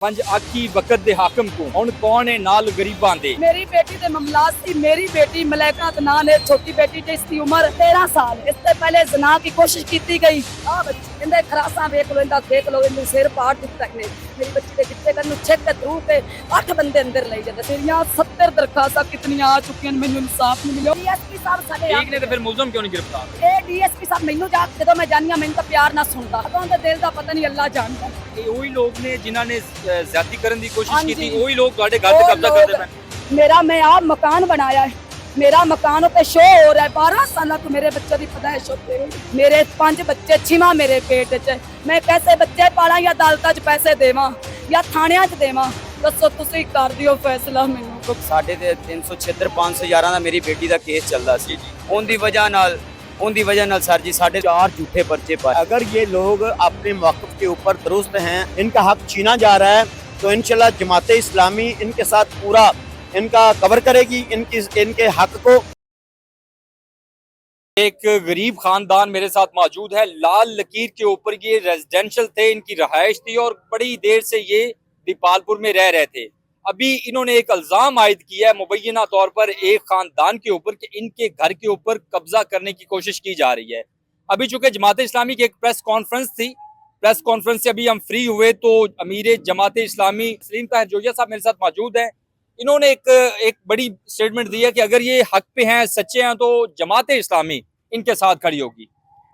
पंज आखी वक्त दे हाकम को हुण कौन है नाल गरीबां दे। मेरी बेटी दे मामलात सी। मेरी बेटी मलैका अदनान है, छोटी बेटी जिसकी उम्र 13 साल। इससे पहले जना की कोशिश की गई। इनके खरासा देख लो, इनका देख लो, इन सिर पाड़ दिता इन्हें। मेरी बच्ची के गिट्टे कन छेक के थ्रू के 8 बंदे अंदर ले जाते। मेरियां 70 दरखास्तां कितनी आ चुकी हैं, मैनू इंसाफ नहीं मिला। डीएसपी साहब साडे ठीक ने ते फिर मुलजम क्यों नहीं गिरफ्तार? ए डीएसपी साहब मैनू जा जदों मैं जानी हां, मैनू तां प्यार ना सुनदा। अगों दे दिल दा पता नहीं, अल्लाह जानदा। ये वही लोग ने जिन्हां ने ज्यादती करने की कोशिश हाँ की थी, जी। वही लोग ਤੁਹਾਡੇ घर पे कब्जा करते हैं। मेरा मैं आप मकान बनाया है, मेरा मकान पे शो हो रहा है। 12 साल तो मेरे बच्चों की पैदाइश होते हुए, मेरे 5 बच्चे 6वां मेरे पेट च। मैं कैसे बच्चे पाला, या अदालत च पैसे देवां या थाणियां च देवां? दसो तुसीं कर दिओ फैसला। मैनूं साढ़े 376 511 ਦਾ ਮੇਰੀ ਬੇਟੀ ਦਾ ਕੇਸ ਚੱਲਦਾ ਸੀ ਜੀ। ਉਹਦੀ वजह नाल सर जी साढ़े 4 झूठे पर्चे पर। अगर ये लोग अपने मौक़िफ़ के ऊपर दुरुस्त हैं, इनका हक छीना जा रहा है, तो इंशाल्लाह जमात इस्लामी इनके साथ पूरा इनका कवर करेगी, इनके हक को। एक गरीब खानदान मेरे साथ मौजूद है। लाल लकीर के ऊपर ये रेजिडेंशियल थे, इनकी रहायश थी और बड़ी देर से ये दीपालपुर में रह रहे थे। अभी इन्होंने एक इल्जाम आयद किया है मुबैना तौर पर एक खानदान के ऊपर कि इनके घर के ऊपर कब्जा करने की कोशिश की जा रही है। अभी चूंकि जमात इस्लामी की एक प्रेस कॉन्फ्रेंस थी, प्रेस कॉन्फ्रेंस से अभी हम फ्री हुए तो अमीर जमात इस्लामी सलीम ताहिर जोजिया साहब मेरे साथ मौजूद हैं। इन्होंने एक बड़ी स्टेटमेंट दी है कि अगर ये हक पे हैं, सच्चे हैं, तो जमात इस्लामी इनके साथ खड़ी होगी।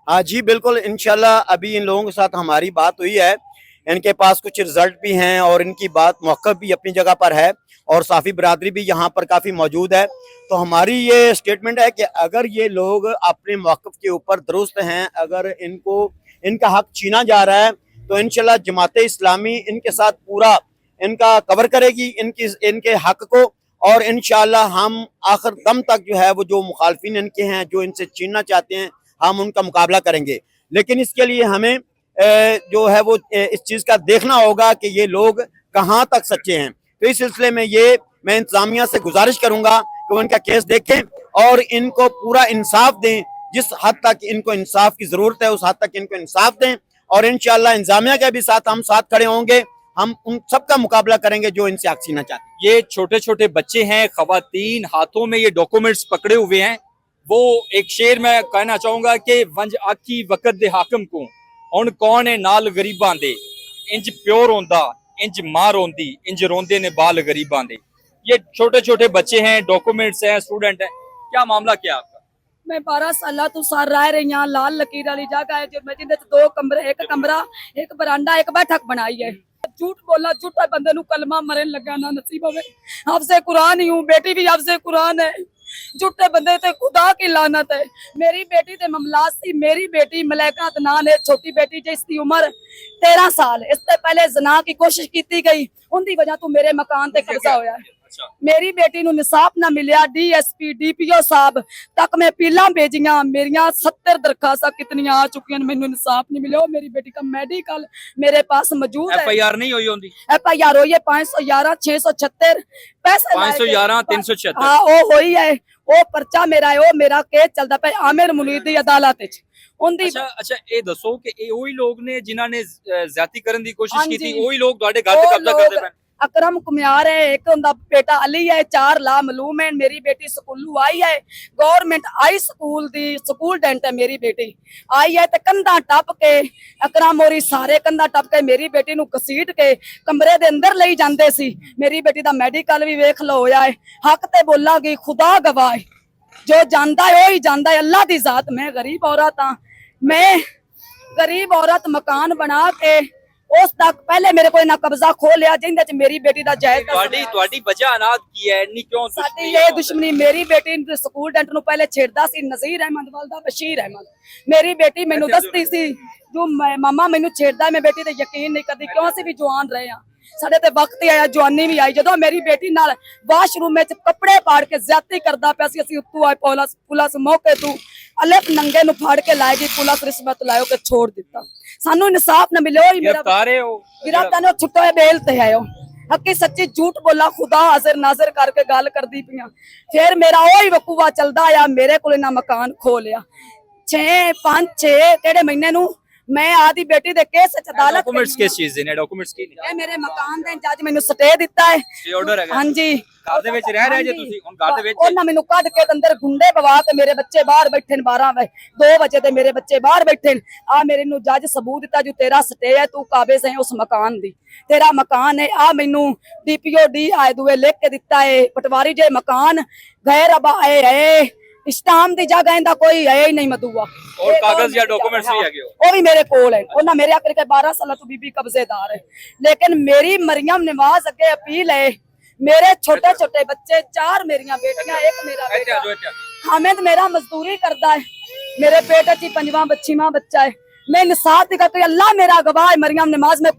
हाँ जी बिल्कुल, इंशाल्लाह अभी इन लोगों के साथ हमारी बात हुई है। इनके पास कुछ रिजल्ट भी हैं और इनकी बात मौक़िफ़ भी अपनी जगह पर है और साफ़ी बरादरी भी यहाँ पर काफ़ी मौजूद है। तो हमारी ये स्टेटमेंट है कि अगर ये लोग अपने मौक़िफ़ के ऊपर दुरुस्त हैं, अगर इनका हक छीना जा रहा है, तो इंशाल्लाह जमात इस्लामी इनके साथ पूरा इनका कवर करेगी, इनके हक को। और इंशाल्लाह हम आखिर दम तक जो है वो जो मुखालफिन इनके हैं, जो इनसे छीनना चाहते हैं, हम उनका मुकाबला करेंगे। लेकिन इसके लिए हमें जो है वो इस चीज़ का देखना होगा कि ये लोग कहाँ तक सच्चे हैं। तो इस सिलसिले में मैं इंतजामिया से गुजारिश करूंगा कि वो इनका केस देखें और इनको पूरा इंसाफ दें। जिस हद तक इनको इंसाफ की ज़रूरत है, उस हद तक इनको इंसाफ दें और इंशाल्लाह इंतजामिया के भी साथ हम साथ खड़े होंगे। हम उन सबका मुकाबला करेंगे जो इनसे हक छीनना चाहते हैं। ये छोटे छोटे बच्चे हैं, खवातीन, हाथों में ये डॉक्यूमेंट्स पकड़े हुए हैं। वो एक शेर मैं कहना चाहूंगा कि वंज आखी वक्त दे हाकम को हुण कौन है नाल गरीबां दे। इंज प्यो रोंदा, इंज मां रोंदी, इंज रोंदे ने बाल गरीबां दे। ये छोटे छोटे बच्चे हैं, डॉक्यूमेंट्स हैं, स्टूडेंट हैं। क्या मामला क्या आपका? मैं 12 साल तो सार रह रही हूँ। लाल लकीर वाली जगह है जो मैं जिंदे 2 कमरे, एक कमरा, एक बरांडा, एक बैठक बनाई है। झूठ बोला, झूठा बंदे नू कलमा मरन लगा ना नसीब होवे। हाफिज़े कुरान ही हूँ, बेटी भी हाफिज़े कुरान है। झूठे बंदे ते खुदा की लानत है। मेरी बेटी दे मामलात सी। मेरी बेटी मलैका अदनान है, छोटी बेटी जिसकी उम्र 13 साल। इससे पहले जना की कोशिश की गई, उनकी वजह तो मेरे मकान ते कब्जा होया है। मेरी बेटी नू इंसाफ ना मिलिया। डीएसपी डीपीओ साहब तक मैं पीला भेजियां। मेरियां 70 दरखास्तां कितनी आ चुकी हैं, मैनू इंसाफ नहीं मिले। मेरी बेटी का मेडिकल मेरे पास मौजूद है। FIR नहीं हुई होंगी? FIR हुई है 511 676 पैसे 511 376। हाँ वो हुई है। वो पर्चा मेरा है, वो मेरा केस चलता पे आमिर मुनीर दी अदालत च। अच्छा ये दसो कि ये वही लोग ने जिन्हां ने ज्यादती करने की कोशिश हाँ की जी। थी, वही लोग ਤੁਹਾਡੇ घर पे कब्जा करते हैं। अकरम कुमार है, एक उनका बेटा अली है, 4 ला मालूम है। मेरी बेटी स्कूलू आई है, गवर्नमेंट हाई स्कूल दी स्कूलडेंट है। मेरी बेटी आई है तो कंधा टप के अकरम और सारे कंधा टप के मेरी बेटी नू घसीट के कमरे दे अंदर ले जांदे सी। मेरी बेटी दा मेडिकल भी वेख लो होया है। हक ते बोलांगी, खुदा गवाह है, जो जानदा है वही जानदा है। अल्लाह दी जात, मैं गरीब औरत हाँ। मैं गरीब औरत मकान बना के उस तक पहले मेरे को ना कब्जा खो लिया जिंदे च मेरी बेटी दा जायज ਤੁਹਾਡੀ वजह अनाथ की है इन्नी क्यों साडी ये दुश्मनी। मेरी बेटी स्कूलडेंट नु पहले छेड़दा सी नज़ीर अहमद वालदा बशीर अहमद। मेरी बेटी मैनू दसदी सी जो मामा मैनू छेड़दा, मैं बेटी ते यकीन नहीं करदी क्यों सी भी जवान रहे हां। साडे ते वक्त ही आया, जवानी भी आई। जदों मेरी बेटी नाल वाशरूम में कपड़े पाड़ के ज्यादती करदा पिया सी, असीं उत्तों आए पुलिस मौके तू अलिफ नंगे नु फाड़ के लाएगी। पुलिस रिश्वत लायो के छोड़ दिता। सानू इंसाफ न मिले। गिरफ्तार है हो गिरफ्तार ने छुट्टो बेल ते आयो। हकी सच्ची झूठ बोला, खुदा हाजिर नाजिर करके गल करदी पियां। फिर मेरा ओही वकूवा चलदा आया। मेरे कोल इन्हां मकान खो लिया। 6 5 6 केड़े महीने नू मैं आधी बेटी दे केस च अदालत डॉक्यूमेंट्स किस चीज ਦੇ ਨੇ ਡਾਕੂਮੈਂਟਸ ਕੀ ਨੇ ਇਹ ਮੇਰੇ ਮਕਾਨ ਦੇ ਜੱਜ ਮੈਨੂੰ ਸਟੇ ਦਿੱਤਾ ਹੈ ਸਟੇ ਆਰਡਰ ਹੈਗਾ ਹਾਂਜੀ ਘਰ ਦੇ ਵਿੱਚ ਰਹਿ ਰਹੇ ਜੇ ਤੁਸੀਂ ਹੁਣ ਘਰ ਦੇ ਵਿੱਚ ਉਹਨਾਂ ਮੈਨੂੰ ਕੱਢ ਕੇ ਅੰਦਰ ਗੁੰਡੇ ਪਵਾ ਕੇ ਮੇਰੇ ਬੱਚੇ ਬਾਹਰ ਬੈਠੇ ਨੇ 12 ਵਜੇ 2 ਵਜੇ ਤੇ ਮੇਰੇ ਬੱਚੇ ਬਾਹਰ ਬੈਠੇ ਨੇ ਆ ਮੇਰੇ ਨੂੰ ਜੱਜ ਸਬੂਤ ਦਿੱਤਾ ਜੋ ਤੇਰਾ ਸਟੇ ਹੈ ਤੂੰ ਕਾਬਿਜ਼ ਹੈ ਉਸ ਮਕਾਨ ਦੀ ਤੇਰਾ ਮਕਾਨ ਹੈ ਆ ਮੈਨੂੰ ਡੀਪੀਓ ਡੀ ਆਏ ਦੂਏ ਲਿਖ ਕੇ ਦਿੱਤਾ ਹੈ ਪਟਵਾਰੀ ਜੇ ਮਕਾਨ ਗੈਰ ਅਬਾਏ ਹੈ ਇਸਲਾਮ ਦੀ ਜਗ੍ਹਾ ਇਹਦਾ ਕੋਈ ਹੈ ਹੀ ਨਹੀਂ ਮਦੂਆ ਔਰ ਕਾਗਜ਼ ਜਾਂ ਡਾਕੂਮੈਂਟਸ ਵੀ ਹੈਗੇ ਉਹ ਵੀ ਮੇਰੇ ਕੋਲ ਹੈ ਉਹਨਾਂ ਮੇਰੇ ਆਖਰ ਕੇ 12 ਸਾਲਾਂ ਤੋਂ ਬੀਬੀ ਕਬਜ਼ੇਦਾਰ ਹੈ ਲੇਕਿਨ ਮੇਰੀ ਮਰੀਮ ਨਵਾਜ਼ ਅੱਗੇ ਅਪੀਲ ਹੈ मेरे छोटे छोटे बच्चे 4 मेरिया बेटियां 1 मेरा बेटा हामिद मेरा मजदूरी करता है मेरे पेट च 5वां 6वां बच्चा है मैं इंसाफ दिखा कि अल्लाह मेरा गवाह है मरियम नमाज में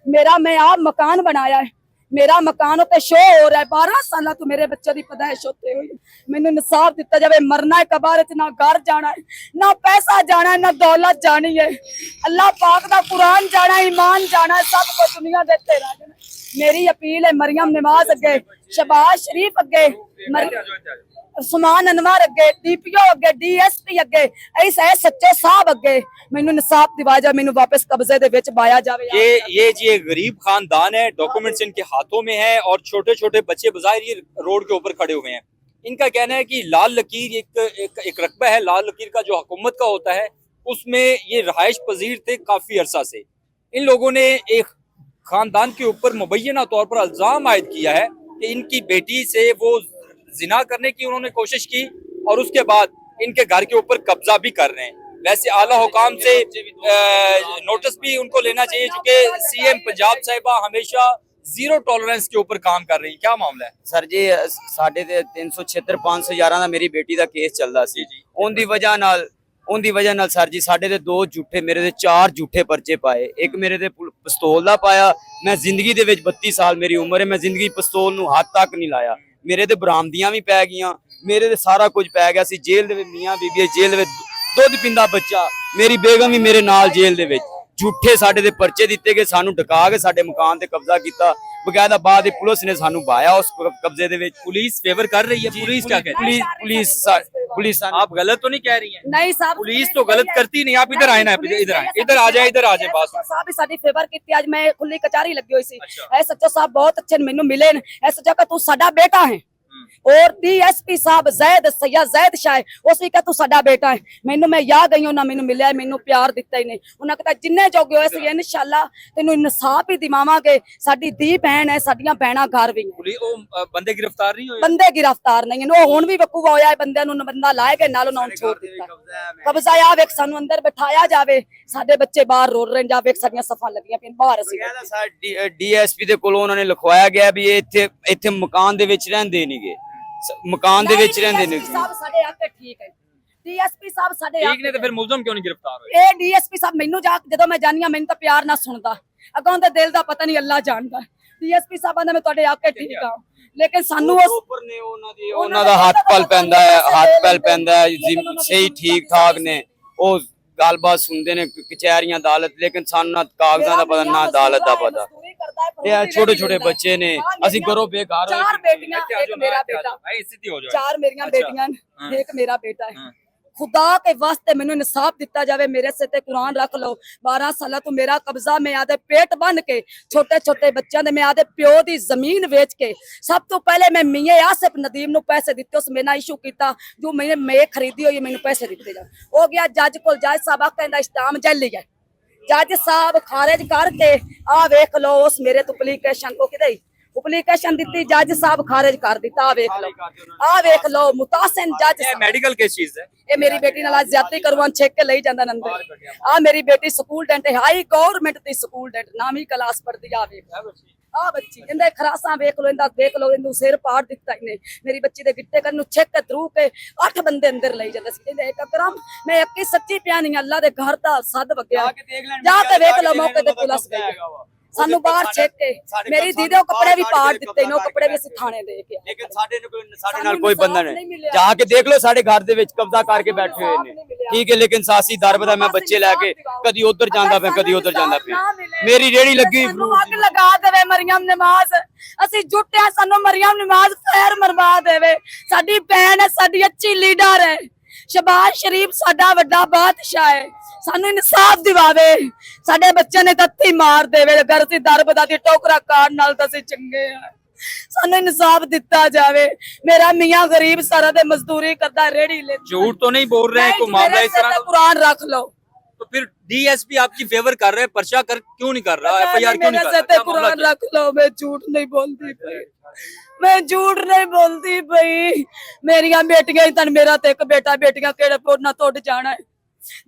मेरा मैं आप मकान बनाया है मेरा मकान उत्ते शो हो रहा है 12 साल तो मेरे बच्चे की पैदाइश होते हुई मैनू इंसाफ दिता जाए मरना है कबार च ना घर जाना है ना पैसा जाना है ना दौलत जानी है अल्लाह पाक दा कुरान जाना है ईमान जाना है सब कुछ दुनिया देते रहना मेरी अपील है मरियम नवाज अगे शहबाज शरीफ अगे सुमान अनवर अगे डीपीओ अगे डीएसपी अगे ऐसा है सच्चे साहब अगे मैनू इंसाफ दिवा जा मैनू वापस कब्जे दे विच पाया जावे ये जी एक गरीब खानदान है डॉक्यूमेंट्स इनके हाथों में है और छोटे छोटे बच्चे बजाय ये रोड के ऊपर खड़े हुए हैं इनका कहना है कि लाल लकीर एक रकबा है लाल लकीर का जो हुकूमत का होता है उसमें ये रहायश पजीर थे काफी अरसा से इन लोगों ने एक खानदान के ऊपर मुबैना तौर पर इल्जाम आयद किया है कि इनकी बेटी से वो जिना करने की उन्होंने कोशिश की और उसके बाद इनके घर के ऊपर कब्जा भी कर रहे हैं वैसे आला हुकाम से नोटिस भी उनको लेना चाहिए क्योंकि सीएम पंजाब साहिबा हमेशा जीरो टॉलरेंस के ऊपर काम कर रही है क्या मामला है सर जी साढ़े 376 511 ਦਾ ਮੇਰੀ ਬੇਟੀ ਦਾ ਕੇਸ ਚੱਲਦਾ ਸੀ ਉਹਦੀ ਵਜ੍ਹਾ ਨਾਲ ਸਰ ਜੀ ਸਾਡੇ ਤੇ 2 ਝੂਠੇ ਮੇਰੇ ਤੇ 4 ਝੂਠੇ ਪਰਚੇ ਪਾਏ ਇੱਕ ਮੇਰੇ ਤੇ ਪਿਸਤੌਲ ਦਾ ਪਾਇਆ ਮੈਂ ਜ਼ਿੰਦਗੀ ਦੇ ਵਿੱਚ 32 ਸਾਲ ਮੇਰੀ ਉਮਰ ਹੈ ਮੈਂ ਜ਼ਿੰਦਗੀ ਪਿਸਤੌਲ ਨੂੰ ਹੱਥ ਤੱਕ ਨਹੀਂ ਲਾਇਆ ਮੇਰੇ ਤੇ ਬਰਾਮਦੀਆਂ ਵੀ ਪੈ ਗਈਆਂ ਮੇਰੇ ਤੇ ਸਾਰਾ ਕੁਝ ਪੈ ਗਿਆ ਸੀ ਜੇਲ੍ਹ ਦੇ ਵਿੱਚ ਮੀਆਂ ਬੀਬੀ ਜੇਲ੍ਹ ਦੇ ਵਿੱਚ ਦੁੱਧ ਪੀਂਦਾ ਬੱਚਾ ਮੇਰੀ ਬੇਗਮ ਵੀ ਮੇਰੇ ਨਾਲ ਜੇਲ੍ਹ ਦੇ ਵਿੱਚ ਝੂਠੇ ਸਾਡੇ ਦੇ ਪਰਚੇ ਦਿੱਤੇ ਗਏ ਸਾਨੂੰ ਢਕਾ ਕੇ ਸਾਡੇ ਮਕਾਨ ਤੇ ਕਬਜ਼ਾ ਕੀਤਾ ਬਕਾਇਦਾ ਬਾਅਦ ਪੁਲਿਸ ਨੇ ਸਾਨੂੰ ਬਾਇਆ ਉਸ कब्जे ਦੇ ਵਿੱਚ पुलिस फेवर कर रही है पुलिस क्या कहती है पुलिस आप गलत तो नहीं कह रही हैं नहीं साहब पुलिस तो गलत करती नहीं आप इधर आए ना इधर आ जाए बात साहब भी साडी फेवर कीती आज मैं खुली कचहरी लगी हुई सी अच्छा। ऐ सच्चो साहब बहुत अच्छे मेनू मिले ने ऐ सच्चा कि तू साडा बेटा है और डीएसपी साहब जैद सैयद जैद शाह उस भी कह तू साडा बेटा है मैनू मैं या गई उन्हें मैनू मिले मैनू प्यार दिता ही नहीं उन्हें कहता जिन्ने जोगे होए सी इंशाअल्लाह तेनू इंसाफ ही दिवावांगे साडी धी बहन है साडियां बहना घर भी पुलिस वो बंदे गिरफ्तार नहीं हुए बंदे गिरफ्तार नहीं है हुण भी वकूआ होया है बंदे नू बंदा लाए गए नालों नाल छोड़ दिता कब्जा आ वेख सानू अंदर बिठाया जावे साडे बच्चे बाहर रो रहे जा वेख साडियां सफां लगियां पिन बाहर असीं ਡੀਐਸਪੀ ਦੇ ਕੋਲੋਂ ਉਹਨਾਂ ਨੇ ਲਿਖਵਾਇਆ ਗਿਆ ਵੀ ਇਹ ਇੱਥੇ ਮਕਾਨ ਦੇ ਵਿੱਚ ਰਹਿੰਦੇ ਨਹੀਂਗੇ ਮਕਾਨ ਦੇ ਵਿੱਚ ਰਹਿੰਦੇ ਨੇ साहब साडे आके ठीक है डीएसपी साहब साडे ठीक ने तो फिर मुलजम क्यों नहीं गिरफ्तार हुए ਇਹ ਡੀਐਸਪੀ ਸਾਹਿਬ ਮੈਨੂੰ ਜਾ ਜਦੋਂ ਮੈਂ ਜਾਨੀ ਆ ਮੈਨੂੰ ਤਾਂ ਪਿਆਰ ਨਾਲ ਸੁਣਦਾ ਅੱਗੋਂ ਤਾਂ ਦਿਲ ਦਾ ਪਤਾ ਨਹੀਂ ਅੱਲਾ ਜਾਣਦਾ ਡੀਐਸਪੀ ਸਾਹਿਬਾਂ ਦਾ ਮੈਂ ਤੁਹਾਡੇ ਆ ਕੇ ਠੀਕ ਆ ਲੇਕਿਨ ਸਾਨੂੰ ਉਸ ਉੱਪਰ ਨੇ ਉਹਨਾਂ ਦਾ ਹੱਥ ਪਲ ਪੈਂਦਾ ਹੈ ਸਹੀ ਠੀਕ ਠਾਕ ਨੇ ਉਹ ਗੱਲਬਾਤ ਸੁਣਦੇ ਨੇ ਕਚਹਿਰੀਆਂ ਅਦਾਲਤ ਲੇਕਿਨ ਸਾਨੂੰ ਨਾ ਕਾਗਜ਼ਾਂ ਦਾ ਪਤਾ ਨਾ ਅਦਾਲਤ ਦਾ ਪਤਾ ਇਹ ਛੋਟੇ ਛੋਟੇ ਬੱਚੇ ਨੇ ਅਸੀਂ ਘਰੋਂ ਬੇਘਰ 4 बेटियां एक मेरा बेटा स्थिति हो जाए 4 मेरियां बेटियां एक मेरा बेटा है खुदा के वास्ते मैनू इंसाफ दिता जावे मेरे से ते कुरान रख लो 12 साल तो मेरा कब्जा मैं आदे पेट बन के छोटे छोटे बच्चों दे मैं आदे प्यो दी जमीन बेच के सब तो पहले मैं मियां आसिफ नदीम नु पैसे दिते उस मेना इशू कीता जो मैं खरीदी हुई मैनू पैसे दिते जा हो गया जज को जज साहब कहंदा इस्ताम जैली है जज साहब खारिज करके आ वेख लो उस मेरे तो एप्लीकेशन को किदे एप्लीकेशन दी जज साहब खारिज कर दिता आ वेख लो मुतासिन जज मेडिकल केस चीज है ये मेरी बेटी नाल ज्यादती करवान छेक के ले जांदा नंदे आ मेरी बेटी स्कूल डेंट हाई गवर्नमेंट दी स्कूल डेंट नामी क्लास पढ़दी आ वेख आ बच्ची इंदे खरासा वेख लो इंदा देख लो इंदू सिर पाड़ दिता इने मेरी बच्ची दे गिट्टे कन छेक के थरू के 8 बंदे अंदर ले जांदे सी इंदे एक अकरम मैं अक्की सच्ची प्यानी अल्लाह दे घर दा सद वगया जाके वेख लो मौके ते पुलिस गई सानू बाहर छेक के मेरी दीदी कपड़े भी पाड़ दिते नो कपड़े भी ਅਸੀਂ थाने दे के ਲੇਕਿਨ ਸਾਡੇ ਨਾਲ ਕੋਈ ਬੰਦਾ ਨਹੀਂ ਜਾ ਕੇ ਦੇਖ ਲਓ ਸਾਡੇ ਘਰ ਦੇ ਵਿੱਚ ਕਬਜ਼ਾ ਕਰਕੇ ਬੈਠੇ ਹੋਏ ਨੇ ਠੀਕ ਹੈ ਲੇਕਿਨ ਸਾਸੀ ਦਰਬਦਾ ਮੈਂ ਬੱਚੇ ਲੈ ਕੇ ਕਦੀ ਉਧਰ ਜਾਂਦਾ ਪਿਆ ਕਦੀ ਉਧਰ ਜਾਂਦਾ ਪਿਆ ਮੇਰੀ ਰੇੜੀ ਲੱਗੀ ਸਾਨੂੰ ਅੱਗ ਲਗਾ ਦੇਵੇ ਮਰੀਮ ਨਮਾਜ਼ ਅਸੀਂ ਜੁੱਟਿਆ ਸਾਨੂੰ ਮਰੀਮ ਨਮਾਜ਼ ਫੇਰ ਮਰਵਾ ਦੇਵੇ ਸਾਡੀ ਭੈਣ ਹੈ ਸਾਡੀ ਅੱਛੀ ਲੀਡਰ ਹੈ ਸ਼ਬਾਜ਼ ਸ਼ਰੀਫ ਸਾਡਾ ਵੱਡਾ ਬਾਦਸ਼ਾਹ ਹੈ, ਸਾਨੂੰ ਇਨਸਾਫ ਦਿਵਾਵੇ। ਸਾਡੇ ਬੱਚੇ ਨੇ ਤੱਤੀ ਮਾਰ ਦੇਵੇ, ਅਗਰ ਅਸੀਂ ਦਰ ਬਦਾ ਦੀ ਟੋਕਰਾ ਕਾਰਨ ਨਾਲ ਤਾਂ ਅਸੀਂ ਚੰਗੇ ਆ। ਸਾਨੂੰ ਇਨਸਾਫ ਦਿੱਤਾ ਜਾਵੇ। ਮੇਰਾ ਮੀਆਂ ਗਰੀਬ ਸਾਰਾ ਦੇ ਮਜ਼ਦੂਰੀ ਕਰਦਾ, रेड़ी ले। झूठ तो नहीं बोल रहे हैं, कोई मामला इस तरह का? कुरान रख लो। तो फिर डीएसपी आपकी फेवर कर रहे हैं, पर्चा कर क्यों नहीं कर रहा, एफआईआर क्यों नहीं कर रहा? क्या मामला कुरान क्या है? रख लो। मैं झूठ नहीं बोलती भाई, मैं झूठ नहीं बोलती भाई। मेरिया बेटियां ही तन, मेरा तो एक बेटा, बेटियां केड़े पोड़ना तो उड़ जाना है,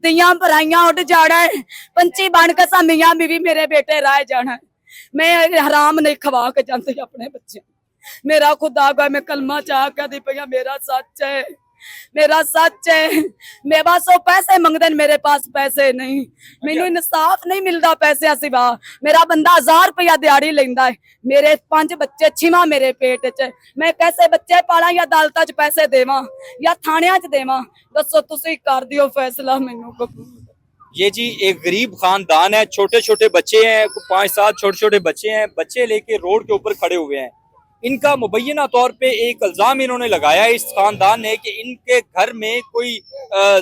दियां भराइयां उड़ जाना है, पंछी बन के सा मियां बीवी मेरे बेटे रह जाना है। मैं हराम नहीं खवा के जाती अपने बच्चे। मेरा खुदा का मैं कलमा चाह कर दी पई, मेरा सच है, मेरा सच है। मेरे पास वो पैसे मंगते, मेरे पास पैसे नहीं, मैनू इंसाफ नहीं मिलता पैसे सिवा। मेरा बंदा 1000 रुपया दिहाड़ी लेंदा है, मेरे 5 बच्चे 6वां मेरे पेट च, मैं कैसे बच्चे पाला या अदालतां च पैसे देवां या थाणियां च देवां? दसो तुसीं कर दियो फैसला, मैनू कबूल। ये जी एक गरीब खानदान है, छोटे छोटे बच्चे हैं, 5-7 छोटे छोटे बच्चे हैं, बच्चे लेके रोड के ऊपर खड़े हुए हैं। इनका मुबैना तौर पे एक इल्जाम इन्होंने लगाया इस खानदान ने कि इनके घर में कोई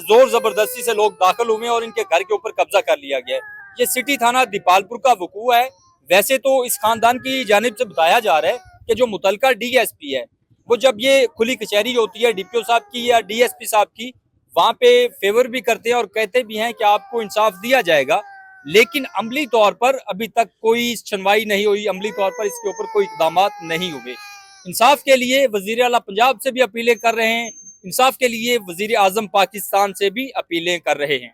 जोर जबरदस्ती से लोग दाखिल हुए हैं और इनके घर के ऊपर कब्जा कर लिया गया है। ये सिटी थाना दीपालपुर का वकूआ है। वैसे तो इस खानदान की जानिब से बताया जा रहा है कि जो मुतलका डीएसपी है वो जब ये खुली कचहरी होती है डीपीओ साहब की या डीएसपी साहब की, वहां पे फेवर भी करते हैं और कहते भी हैं कि आपको इंसाफ दिया जाएगा, लेकिन अमली तौर पर अभी तक कोई सुनवाई नहीं हुई, अमली तौर पर इसके ऊपर कोई इकदाम नहीं हुए। इंसाफ के लिए वजीर आला पंजाब से भी अपीलें कर रहे हैं, इंसाफ के लिए वजीर आजम पाकिस्तान से भी अपीलें कर रहे हैं।